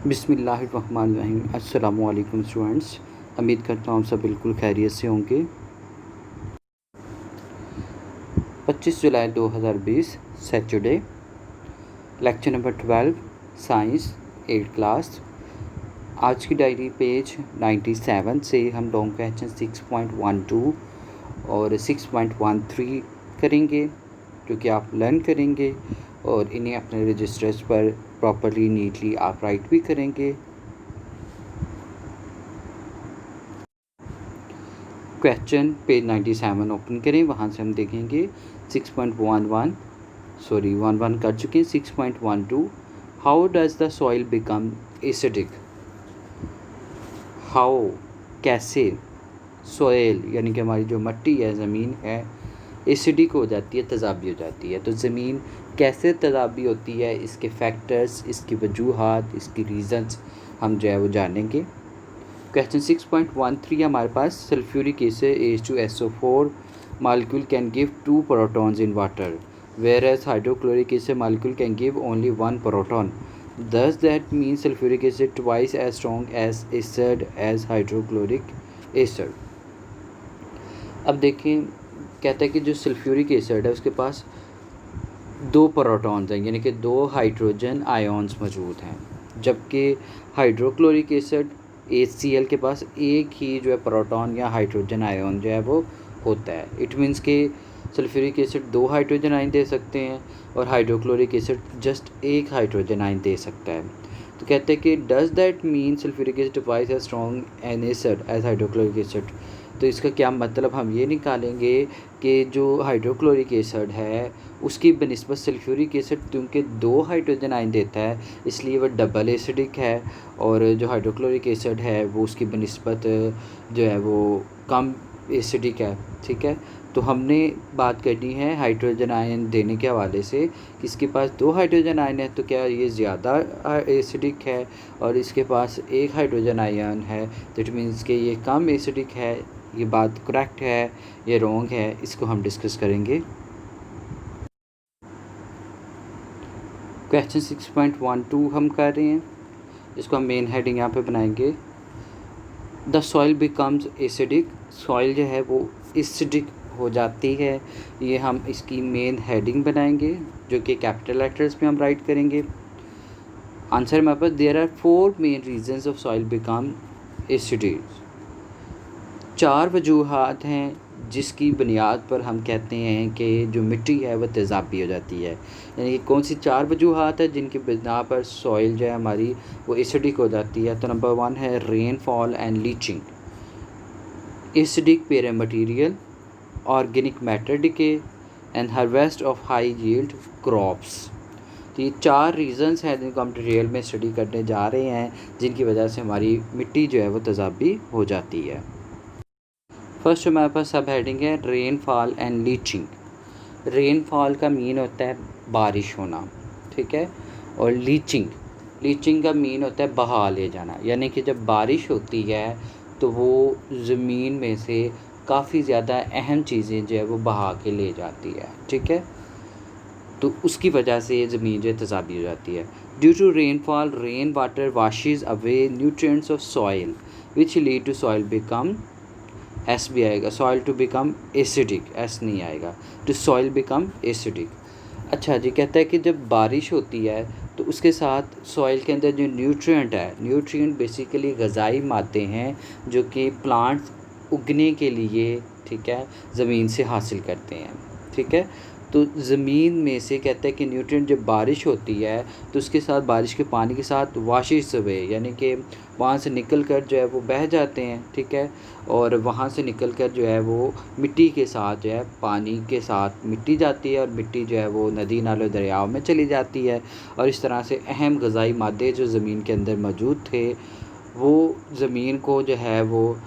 बिस्मिल्लाहिर्रहमानिर्रहीम। अस्सलामु अलैकुम स्टूडेंट्स। उम्मीद करता हूँ आप सब बिल्कुल खैरियत से होंगे। 25 जुलाई 2020 Saturday, lecture number 12 science 8 class. आज की डायरी पेज 97 से हम लॉन्ग क्वेश्चन 6.12 और 6.13 करेंगे, जो कि आप लर्न करेंगे और इन्हें अपने रजिस्टर्स पर प्रॉपरली नीटली आप राइट भी करेंगे। क्वेश्चन पेज 97 ओपन करें, वहाँ से हम देखेंगे 11 कर चुके हैं। 6.12 how does the soil become acidic. How कैसे सॉइल यानी कि हमारी जो मिट्टी है, ज़मीन है, एसिडिक हो जाती है, तेज़ाबी हो जाती है। तो ज़मीन कैसे तेज़ाबी होती है, इसके फैक्टर्स, इसकी वजूहात, इसकी रीज़न्स हम जो है वो जानेंगे। क्वेश्चन 6.13 हमारे पास sulphuric acid H2SO4 molecule can give 2 protons in water, whereas hydrochloric acid molecule can give only 1 proton. Does that mean sulfuric acid twice as strong as acid as hydrochloric acid? अब देखें, कहता है कि जो sulphuric acid है उसके पास 2 protons हैं, यानी कि 2 हाइड्रोजन आयन्स मौजूद हैं, जबकि हाइड्रोक्लोरिक एसिड HCl के पास एक ही जो है प्रोटॉन या हाइड्रोजन आयन जो है वो होता है। इट मीन्स कि सल्फ्यूरिक एसिड 2 हाइड्रोजन आयन दे सकते हैं और हाइड्रोक्लोरिक एसिड जस्ट एक हाइड्रोजन आयन दे सकता है। तो कहते हैं कि does that mean sulphuric acid twice as strong an acid as hydrochloric acid. तो इसका क्या मतलब, हम ये निकालेंगे कि जो हाइड्रोक्लोरिक एसिड है उसकी बनिस्बत सल्फ्यूरिक एसिड क्योंकि 2 हाइड्रोजन आयन देता है इसलिए वह डबल एसिडिक है, और जो हाइड्रोक्लोरिक एसिड है वो उसकी बनिस्बत जो है वो कम एसिडिक है। ठीक है, तो हमने बात करनी है हाइड्रोजन आयन देने के हवाले से कि इसके पास 2 हाइड्रोजन आयन है तो क्या ये ज़्यादा एसिडिक है, और इसके पास एक हाइड्रोजन आयन है दैट मीन्स कि ये कम एसिडिक है। ये बात करेक्ट है, ये रॉन्ग है, इसको हम डिस्कस करेंगे। क्वेश्चन 6.12 हम कर रहे हैं, इसको हम मेन हेडिंग यहाँ पे बनाएंगे। The soil becomes acidic. Soil जो है वो एसिडिक हो जाती है, ये हम इसकी मेन हेडिंग बनाएंगे, जो कि कैपिटल लेटर्स में हम राइट करेंगे। आंसर हमारे पास there are 4 main reasons of soil become acidic. 4 वजूहात हैं जिसकी बुनियाद पर हम कहते हैं कि जो मिट्टी है वह तेज़ाबी हो जाती है। यानी कि कौन सी 4 वजूहात है जिनकी बिना पर सॉइल जो है हमारी वो एसिडिक हो जाती है। तो नंबर 1 है rainfall and leaching, acidic parent material, organic matter decay and harvest of high yield crops. तो ये 4 रीज़न्स हैं जिनको हम डिटेल में स्टडी करने जा रहे हैं, जिनकी वजह से हमारी मिट्टी जो है वो तेज़ाबी हो जाती है। फर्स्ट हमारे पास सब हेडिंग है रेनफॉल एंड लीचिंग। रेनफॉल का मीन होता है बारिश होना, ठीक है, और लीचिंग का मीन होता है बहा ले जाना। यानी कि जब बारिश होती है तो वो ज़मीन में से काफ़ी ज़्यादा अहम चीज़ें जो है वो बहा के ले जाती है। ठीक है, तो उसकी वजह से ये ज़मीन जो है तेज़ाबी हो जाती है। Due to rainfall rain water washes away nutrients of soil which lead to soil become, S भी आएगा, soil to become acidic, S नहीं आएगा, टू सॉइल बिकम एसिडिक। अच्छा जी, कहता है कि जब बारिश होती है तो उसके साथ सॉइल के अंदर जो न्यूट्रिएंट है, न्यूट्रिएंट बेसिकली ग़िज़ाई मादे हैं जो कि प्लांट्स उगने के लिए, ठीक है, ज़मीन से हासिल करते हैं। ठीक है, तो ज़मीन में से कहते हैं कि न्यूट्रिएंट जब बारिश होती है तो उसके साथ बारिश के पानी के साथ वाशिश हुए, यानी कि वहाँ से निकल कर जो है वो बह जाते हैं। ठीक है, और वहाँ से निकल कर जो है वो मिट्टी के साथ जो है, पानी के साथ मिट्टी जाती है और मिट्टी जो है वो नदी नालों दरियाओं में चली जाती है, और इस तरह से अहम ग़िज़ाई मादे जो ज़मीन के अंदर मौजूद थे वो ज़मीन को जो है वो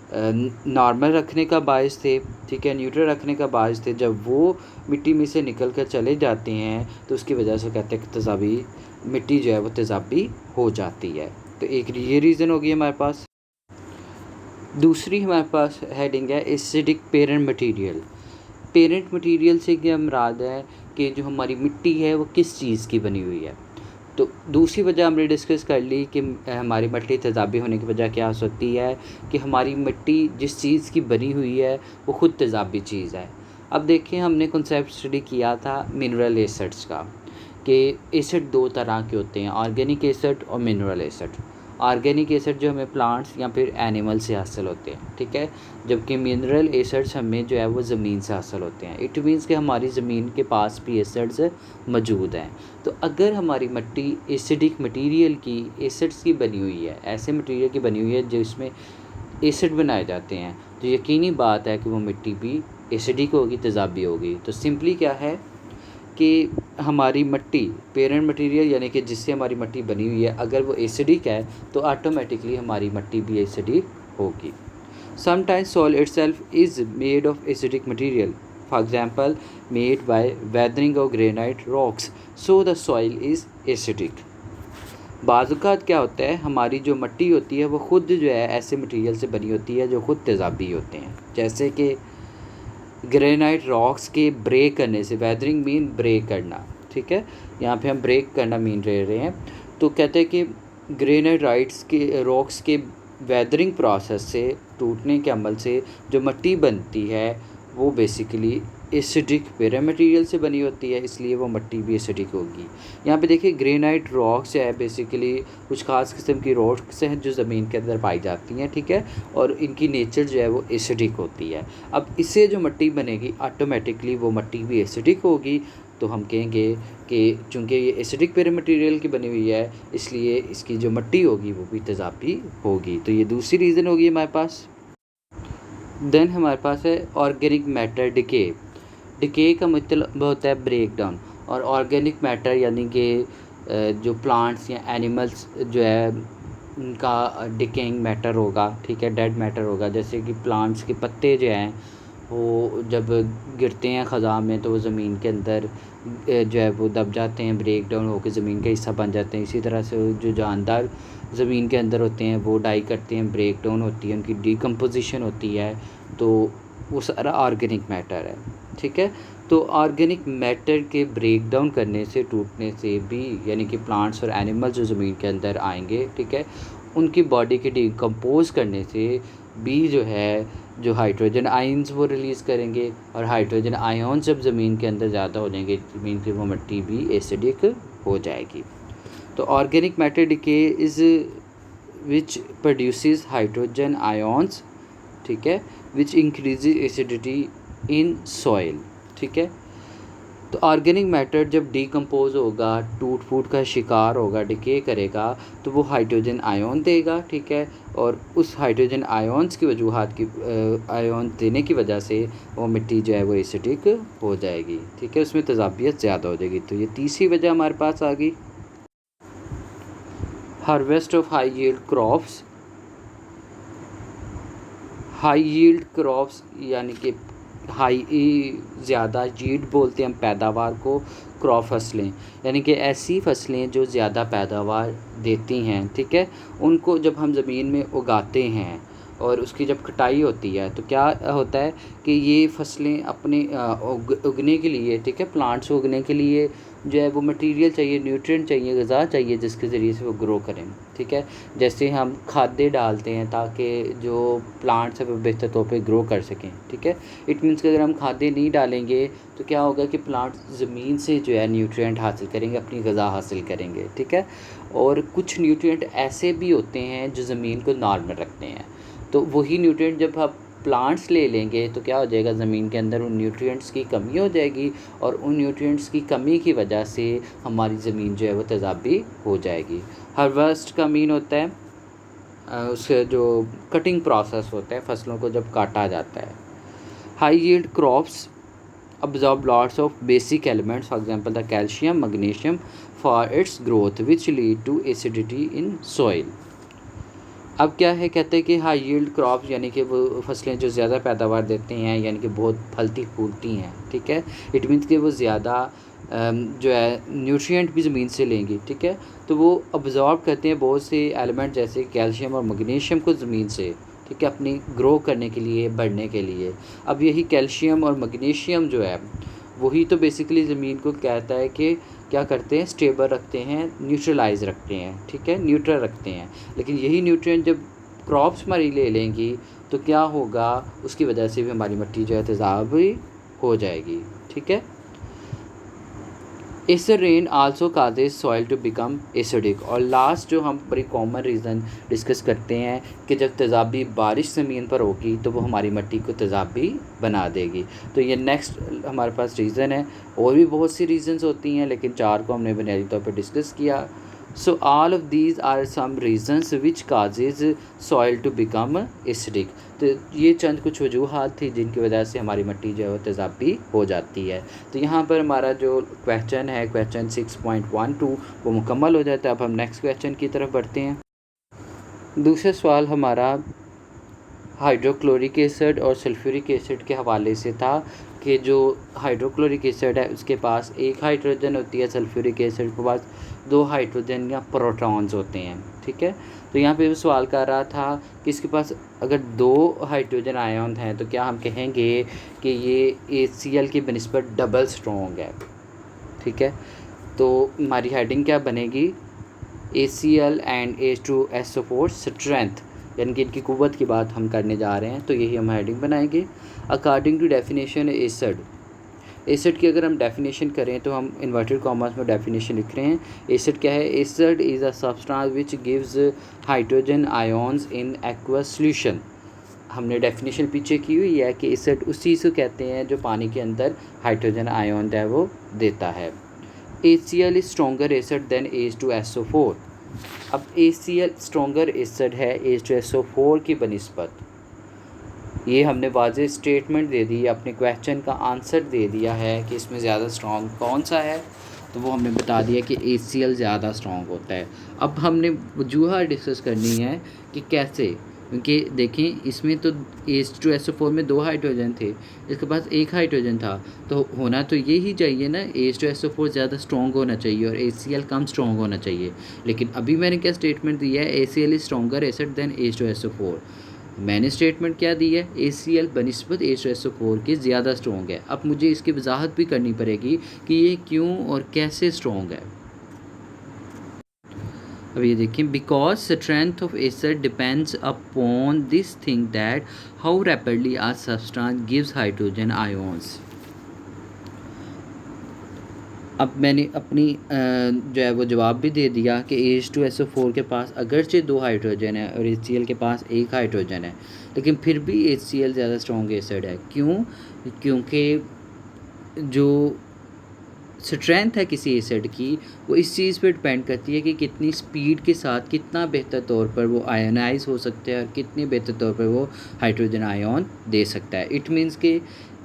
नॉर्मल रखने का बायस थे। ठीक है, न्यूट्रल रखने का बायस थे। जब वो मिट्टी में से निकल कर चले जाते हैं तो उसकी वजह से कहते हैं कि तेज़ाबी मिट्टी जो है वो तेज़ाबी हो जाती है। तो एक ये रीज़न होगी हमारे पास। दूसरी हमारे पास हेडिंग है acidic parent material. Parent material से क्या मुराद है कि जो हमारी मिट्टी है वो किस चीज़ की बनी हुई है। तो दूसरी वजह हमने डिस्कस कर ली कि हमारी मिट्टी तेज़ाबी होने की वजह क्या हो सकती है कि हमारी मिट्टी जिस चीज़ की बनी हुई है वो ख़ुद तेज़ाबी चीज़ है। अब देखिए हमने कॉन्सेप्ट स्टडी किया था मिनरल एसिड्स का कि एसिड दो तरह के होते हैं, ऑर्गेनिक एसिड और मिनरल एसिड। ऑर्गेनिक एसिड जो हमें प्लांट्स या फिर एनिमल से हासिल होते हैं, ठीक है, जबकि मिनरल एसिड्स हमें जो है वो ज़मीन से हासिल होते हैं। इट मीन्स कि हमारी ज़मीन के पास भी एसिड्स मौजूद हैं। तो अगर हमारी मिट्टी एसिडिक मटेरियल की, एसिड्स की बनी हुई है, ऐसे मटेरियल की बनी हुई है जिसमें एसिड बनाए जाते हैं, तो यकीनी बात है कि वो मिट्टी भी एसिडिक होगी, तेज़ाबी होगी। तो सिंपली क्या है कि हमारी मिट्टी पेरेंट मटेरियल यानी कि जिससे हमारी मिट्टी बनी हुई है, अगर वो एसिडिक है तो ऑटोमेटिकली हमारी मिट्टी भी एसिडिक होगी। Sometimes soil itself is made of acidic material, for example made by weathering of granite rocks, so the soil is acidic. बाज़-औक़ात क्या होता है, हमारी जो मिट्टी होती है वो ख़ुद जो है ऐसे मटेरियल से बनी होती है जो ख़ुद तेज़ाबी होते हैं। जैसे कि ग्रेनाइट रॉक्स के ब्रेक करने से, वेदरिंग मीन ब्रेक करना, ठीक है, यहाँ पे हम ब्रेक करना मीन ले रहे हैं। तो कहते हैं कि ग्रेनाइट रॉक्स के वेदरिंग प्रोसेस से, टूटने के अमल से जो मिट्टी बनती है वो बेसिकली एसिडिक पेरेंट मटेरियल से बनी होती है, इसलिए वो मिट्टी भी एसिडिक होगी। यहाँ पे देखिए ग्रेनाइट रॉक्स है बेसिकली कुछ ख़ास किस्म की रॉक्स हैं जो ज़मीन के अंदर पाई जाती हैं, ठीक है, और इनकी नेचर जो है वो एसिडिक होती है। अब इससे जो मिट्टी बनेगी ऑटोमेटिकली वो मिट्टी भी एसिडिक होगी। तो हम कहेंगे कि चूँकि ये एसिडिक पेरेंट मटेरियल की बनी हुई है, इसलिए इसकी जो मिट्टी होगी वो भी तेज़ाबी होगी। तो ये दूसरी रीज़न होगी हमारे पास। देन हमारे पास है ऑर्गेनिक मैटर डिके। डिके का मतलब होता है ब्रेक डाउन, और ऑर्गेनिक मैटर यानी कि जो प्लांट्स या एनिमल्स जो है उनका डिकेइंग मैटर होगा, ठीक है, डेड मैटर होगा। जैसे कि प्लांट्स के पत्ते जो हैं वो जब गिरते हैं ख़ज़ा में तो वो ज़मीन के अंदर जो है वो दब जाते हैं, ब्रेक डाउन होकर ज़मीन का हिस्सा बन जाते हैं। इसी तरह से जो जानदार ज़मीन के अंदर होते हैं वो डाई करते हैं, ब्रेक डाउन होती है, उनकी डिकम्पोजिशन होती है, तो वो सारा ऑर्गेनिक मैटर है, ठीक है। तो ऑर्गेनिक मैटर के ब्रेक डाउन करने से, टूटने से भी, यानी कि प्लांट्स और एनिमल्स जो ज़मीन के अंदर आएंगे, ठीक है, उनकी बॉडी के डिकम्पोज करने से भी जो है जो हाइड्रोजन आयंस वो रिलीज़ करेंगे, और हाइड्रोजन आयंस जब ज़मीन के अंदर ज़्यादा हो जाएंगे ज़मीन की वो मिट्टी भी एसिडिक हो जाएगी। तो organic matter decay is which produces hydrogen ions, ठीक है, विच इंक्रीजेज एसिडिटी इन सॉइल, ठीक है। तो ऑर्गेनिक मैटर जब डिकम्पोज होगा, टूट फूट का शिकार होगा, डिके करेगा, तो वो हाइड्रोजन आयन देगा, ठीक है, और उस हाइड्रोजन आयन्स की वजूहात की आयन देने की वजह से वो मिट्टी जो है वो एसिडिक हो जाएगी, ठीक है, उसमें तेज़ाबियत ज़्यादा हो जाएगी। तो ये तीसरी वजह हमारे पास आ गई। Harvest of high yield crops. High yield crops यानी कि ज़्यादा यील्ड बोलते हैं हम पैदावार को, क्रॉप फसलें यानी कि ऐसी फसलें जो ज़्यादा पैदावार देती हैं, ठीक है, उनको जब हम ज़मीन में उगाते हैं और उसकी जब कटाई होती है तो क्या होता है कि ये फसलें अपने उगने के लिए, ठीक है, प्लांट्स उगने के लिए जो है वो मटेरियल चाहिए, न्यूट्रिएंट चाहिए, ग़िज़ा चाहिए जिसके ज़रिए से वो ग्रो करें, ठीक है। जैसे हम खादें डालते हैं ताकि जो प्लांट्स है वो बेहतर तौर पे ग्रो कर सकें, ठीक है। इट मीन्स कि अगर हम खादें नहीं डालेंगे तो क्या होगा कि प्लांट ज़मीन से जो है न्यूट्रिएंट हासिल करेंगे, अपनी ग़िज़ा हासिल करेंगे, ठीक है। और कुछ न्यूट्रिएंट ऐसे भी होते हैं जो ज़मीन को नॉर्मल रखते हैं, तो वही न्यूट्रिएंट जब आप प्लांट्स ले लेंगे तो क्या हो जाएगा, ज़मीन के अंदर उन न्यूट्रिएंट्स की कमी हो जाएगी, और उन न्यूट्रिएंट्स की कमी की वजह से हमारी ज़मीन जो है वो तेज़ाबी हो जाएगी। हार्वेस्ट का मीन होता है उसके जो कटिंग प्रोसेस होता है, फसलों को जब काटा जाता है। High yield crops absorb lots of basic elements, for example the calcium, magnesium for its growth which lead to acidity in soil। अब क्या है, कहते हैं कि हाई यील्ड क्रॉप्स यानी कि वो फसलें जो ज़्यादा पैदावार देते हैं, यानी कि बहुत फलती फूलती हैं, ठीक है। इट मीन्स कि वो ज़्यादा जो है न्यूट्रिएंट भी ज़मीन से लेंगी, ठीक है, तो वो अब्जॉर्ब करते हैं बहुत से एलिमेंट जैसे कैल्शियम और मैग्नीशियम को ज़मीन से, ठीक है, अपनी ग्रो करने के लिए, बढ़ने के लिए। अब यही कैल्शियम और मैग्नीशियम जो है वही तो बेसिकली ज़मीन को कहता है कि क्या करते हैं, स्टेबल रखते हैं, न्यूट्रलाइज रखते हैं, ठीक है, न्यूट्रल रखते हैं। लेकिन यही न्यूट्रिएंट जब क्रॉप्स हमारी ले लेंगी तो क्या होगा, उसकी वजह से भी हमारी मिट्टी जो है तेज़ाबी हो जाएगी, ठीक है। Acid rain also causes soil to become acidic. और लास्ट जो हम बड़ी कॉमन रीज़न डिस्कस करते हैं कि जब तेज़ाबी बारिश ज़मीन पर होगी तो वो हमारी मिट्टी को तेज़ाबी बना देगी। तो ये नेक्स्ट हमारे पास रीज़न है। और भी बहुत सी रीज़न्स होती हैं, लेकिन 4 को हमने बुनियादी तौर पर डिस्कस किया। So all of these are some reasons which causes soil to become acidic. तो ये चंद कुछ वजूहात थी जिनकी वजह से हमारी मिट्टी जो है वो तेज़ाबी हो जाती है। तो यहाँ पर हमारा जो क्वेश्चन है, क्वेश्चन 6.12, वो मुकम्मल हो जाता है। अब हम नेक्स्ट क्वेश्चन की तरफ बढ़ते हैं। दूसरा सवाल हमारा हाइड्रोक्लोरिक एसिड और सल्फ्यूरिक एसिड के हवाले से था कि जो हाइड्रोक्लोरिक एसिड है उसके पास एक हाइड्रोजन होती है, सल्फ्यूरिक एसिड के पास 2 हाइड्रोजन या प्रोटॉन्स होते हैं, ठीक है। तो यहाँ पे वो सवाल कर रहा था कि इसके पास अगर 2 हाइड्रोजन आयन हैं तो क्या हम कहेंगे कि ये HCl की बनिस्बत डबल स्ट्रॉन्ग है, ठीक है। तो हमारी हेडिंग क्या बनेगी, HCl एंड H2SO4 स्ट्रेंथ, यानी कि इनकी क़ुव्वत की बात हम करने जा रहे हैं। तो यही हम हेडिंग बनाएंगे। अकॉर्डिंग टू डेफिनेशन एसिड की अगर हम डेफिनेशन करें तो हम इन्वर्टेड कॉमर्स में डेफिनेशन लिख रहे हैं। एसिड क्या है, acid is a substance which gives hydrogen ions in aqueous solution. हमने डेफिनेशन पीछे की हुई है कि एसिड उस चीज़ को कहते हैं जो पानी के अंदर हाइड्रोजन आयन है वो देता है। HCl is stronger acid than H2SO4। अब HCl स्ट्रॉन्गर एसिड है H2SO4 की बनिस्बत। ये हमने वाज़ेह स्टेटमेंट दे दी, अपने क्वेश्चन का आंसर दे दिया है कि इसमें ज़्यादा स्ट्रॉन्ग कौन सा है। तो वो हमने बता दिया कि HCl ज़्यादा स्ट्रॉन्ग होता है। अब हमने वजूहत डिस्कस करनी है कि कैसे, क्योंकि देखें इसमें तो H2SO4 में 2 हाइड्रोजन थे, इसके पास 1 हाइड्रोजन था, तो होना तो यही चाहिए ना, H2SO4 ज़्यादा स्ट्रॉन्ग होना चाहिए और HCl कम स्ट्रॉन्ग होना चाहिए। लेकिन अभी मैंने क्या स्टेटमेंट दिया है, HCl is stronger acid than H2SO4। मैंने स्टेटमेंट क्या दी है, HCl बनिस्बत H2SO4 के ज़्यादा स्ट्रॉन्ग है। अब मुझे इसकी वजाहत भी करनी पड़ेगी कि ये क्यों और कैसे स्ट्रॉन्ग है। अब ये देखें, because strength of acid depends upon this thing that how rapidly a substance gives hydrogen ions. अब मैंने अपनी जो है वो जवाब भी दे दिया कि H2SO4 के पास अगरचे 2 हाइड्रोजन है और HCl के पास 1 हाइड्रोजन है, लेकिन फिर भी HCl ज़्यादा स्ट्रॉन्ग एसिड है। क्यों? क्योंकि जो स्ट्रेंथ है किसी एसिड की वो इस चीज़ पे डिपेंड करती है कि कितनी स्पीड के साथ कितना बेहतर तौर पर वो आयनाइज हो सकता है और कितने बेहतर तौर पर वो हाइड्रोजन आयन दे सकता है। इट मीन्स कि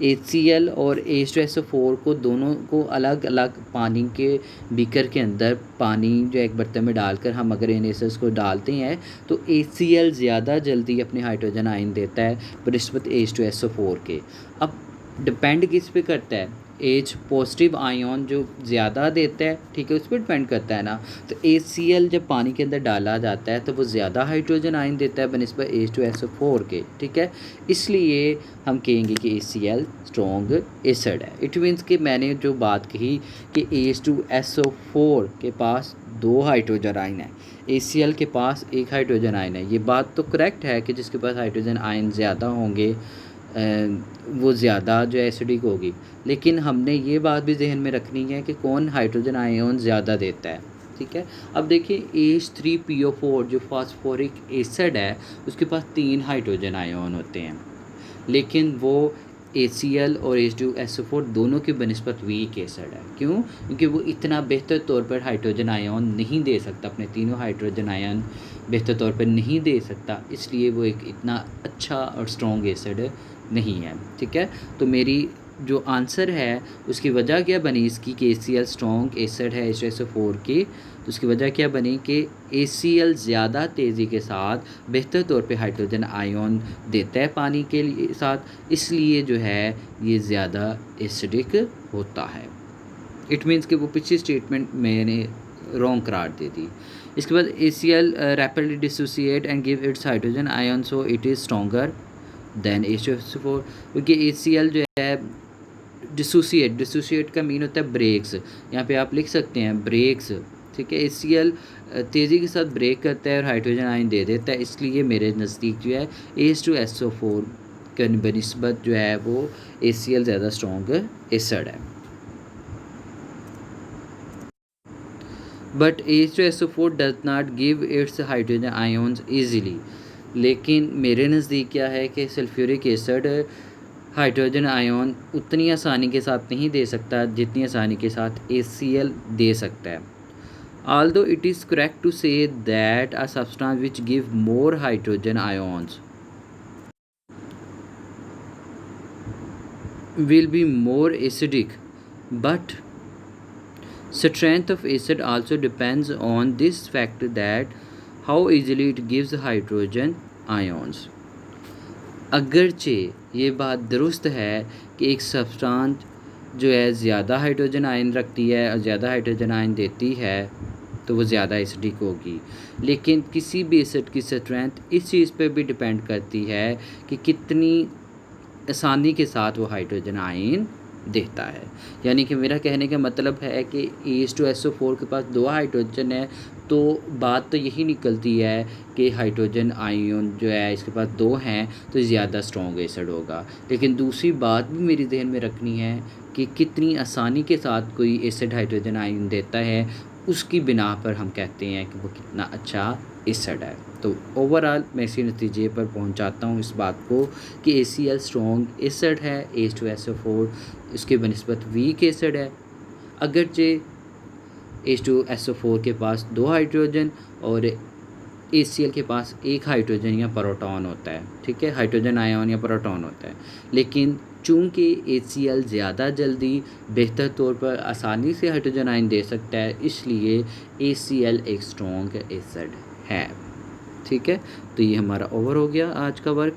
HCl और H2SO4 को दोनों को अलग अलग पानी के बीकर के अंदर पानी जो एक बर्तन में डालकर हम अगर इन एसिड्स को डालते हैं तो HCl ज़्यादा जल्दी अपने हाइड्रोजन आयन देता है बनिस्बत H2SO4 के। अब डिपेंड किस पे करता है, H पॉजिटिव आयन जो ज़्यादा देता है, ठीक है, उस पर डिपेंड करता है ना। तो HCl जब पानी के अंदर डाला जाता है तो वो ज़्यादा हाइड्रोजन आयन देता है बनिस्बत H2SO4 के, ठीक है। इसलिए हम कहेंगे कि HCl स्ट्रॉन्ग एसिड है। इट मीन्स कि मैंने जो बात कही कि H2SO4 के पास 2 हाइड्रोजन आयन है, HCl के पास 1 हाइड्रोजन आयन है, ये बात तो करेक्ट है कि जिसके पास हाइड्रोजन आयन ज़्यादा होंगे वो ज़्यादा जो एसिडिक होगी। लेकिन हमने ये बात भी जहन में रखनी है कि कौन हाइड्रोजन आयन ज़्यादा देता है, ठीक है। अब देखिए H3PO4 जो फास्फोरिक एसिड है उसके पास 3 हाइड्रोजन आयन होते हैं, लेकिन वो HCl और H2SO4 दोनों की बनिस्बत वीक एसिड है। क्यों? क्योंकि वो इतना बेहतर तौर पर हाइड्रोजन आयन नहीं दे सकता, अपने तीनों हाइड्रोजन आयन बेहतर तौर पर नहीं दे सकता, इसलिए वो एक इतना अच्छा और स्ट्रॉन्ग एसिड नहीं है, ठीक है। तो मेरी जो आंसर है उसकी वजह क्या बनी इसकी कि HCl स्ट्रॉन्ग एसिड है H2SO4 की, तो उसकी वजह क्या बनी कि HCl ज़्यादा तेज़ी के साथ बेहतर तौर पे हाइड्रोजन आयन देता है पानी के लिए साथ, इसलिए जो है ये ज़्यादा एसिडिक होता है। इट मीन्स कि वो पिछली स्टेटमेंट मैंने रॉन्ग करार दे दी। इसके बाद HCl rapidly dissociate and give its hydrogen ion so it is stronger than H2SO4, क्योंकि HCl जो है डिसोशिएट का मीन होता है ब्रेक्स, यहाँ पे आप लिख सकते हैं ब्रेक्स, ठीक है। HCl तेज़ी के साथ ब्रेक करता है और हाइड्रोजन आयन दे देता है, इसलिए मेरे नज़दीक जो है H2SO4 के बनिस्बत जो है वो HCl ज़्यादा स्ट्रॉन्ग एसिड है। But H2SO4 does not give its hydrogen ions easily, लेकिन मेरे नज़दीक क्या है कि सल्फ्यूरिक एसिड हाइड्रोजन आयन उतनी आसानी के साथ नहीं दे सकता जितनी आसानी के साथ HCl दे सकता है। Although it is correct to say that a substance which give more hydrogen ions will be more acidic, but strength of acid also depends on this fact that how easily it gives hydrogen ions. अगरचे ये बात दुरुस्त है कि एक substance जो है ज़्यादा हाइड्रोजन आयन रखती है और ज़्यादा हाइड्रोजन आयन देती है तो वो ज़्यादा एसिडिक होगी, लेकिन किसी भी एसिड की स्ट्रेंथ इस चीज़ पे भी डिपेंड करती है कि कितनी आसानी के साथ वो हाइड्रोजन आयन देता है। यानी कि मेरा कहने का मतलब है कि H2SO4 के पास 2 हाइड्रोजन है, तो बात तो यही निकलती है कि हाइड्रोजन आयन जो है इसके पास 2 हैं तो ज़्यादा स्ट्रॉन्ग एसिड होगा। लेकिन दूसरी बात भी मेरी जहन में रखनी है कि कितनी आसानी के साथ कोई एसिड हाइड्रोजन आयन देता है, उसकी बिना पर हम कहते हैं कि वो कितना अच्छा एसिड है। तो ओवरऑल मैं इसी नतीजे पर पहुंचाता हूं इस बात को कि HCl स्ट्रॉन्ग एसिड है, H2SO4 इसके बनिस्बत वीक एसिड है। अगरचे H2SO4 के पास 2 हाइड्रोजन और HCl के पास 1 हाइड्रोजन या प्रोटॉन होता है, ठीक है, हाइड्रोजन आयन या प्रोटॉन होता है, लेकिन चूँकि HCl ज़्यादा जल्दी बेहतर तौर पर आसानी से हाइड्रोजन आयन दे सकता है, इसलिए HCl एक स्ट्रॉन्ग एसिड है, ठीक है। तो ये हमारा ओवर हो गया आज का वर्क।